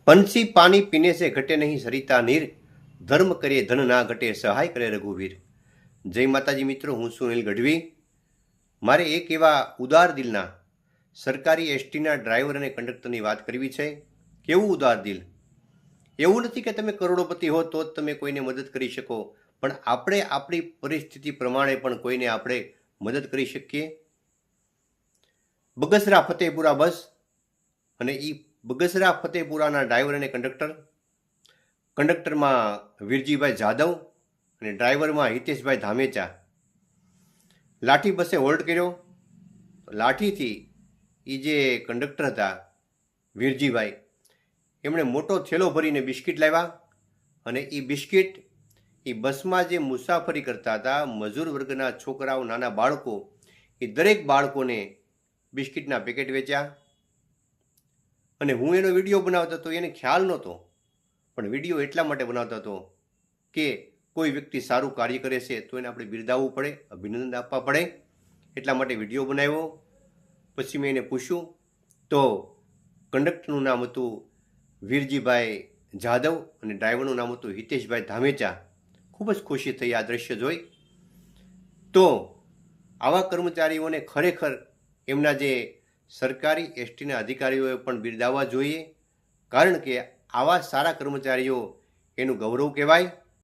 पंछी पानी पीने से घटे नहीं सरिता नीर, धर्म करे धन ना घटे सहाय करे रघुवीर। जय माताजी मित्रों, हूँ છું અનિલ ગઢવી। મારે એક એવા ઉદાર દિલના સરકારી એસટીના ડ્રાઈવર અને કંડક્ટરની વાત કરવી છે। કેવું ઉદાર દિલ! એવું નથી કે તમે કરોડોપતિ હો તો જ તમે કોઈને મદદ કરી શકો, પણ આપણે આપણી પરિસ્થિતિ પ્રમાણે પણ કોઈને આપણે મદદ કરી શકીએ। બગસરા ફતેપુરા બસ અને એ બગસરા ફતેપુરાના ડ્રાઈવર અને કંડક્ટરમાં વીરજીભાઈ જાદવ અને ડ્રાઈવરમાં હિતેશભાઈ ધામેચા। લાઠી બસે હોલ્ટ કર્યો। લાઠીથી એ જે કંડક્ટર હતા વીરજીભાઈ, એમણે મોટો થેલો ભરીને બિસ્કિટ લાવ્યા અને એ બિસ્કિટ એ બસમાં જે મુસાફરી કરતા હતા મજૂર વર્ગના છોકરાઓ, નાના બાળકો, એ દરેક બાળકોને બિસ્કિટના પેકેટ વેચ્યા। અને હું એનો વિડીયો બનાવતો હતો, એને ખ્યાલ નહોતો, પણ વિડીયો એટલા માટે બનાવતો હતો કે કોઈ વ્યક્તિ સારું કાર્ય કરે છે તો એને આપણે બિરદાવવું પડે, અભિનંદન આપવા પડે, એટલા માટે વિડીયો બનાવ્યો। પછી મેં એને પૂછ્યું તો કંડક્ટરનું નામ હતું વીરજીભાઈ જાદવ અને ડ્રાઈવરનું નામ હતું હિતેશભાઈ ધામેચા। ખૂબ જ ખુશી થઈ આ દ્રશ્ય જોઈ। તો આવા કર્મચારીઓને ખરેખર એમના જે સરકારી એસટીના અધિકારીઓએ પણ બિરદાવવા જોઈએ, કારણ કે આવા સારા કર્મચારીઓ એનું ગૌરવ કહેવાય।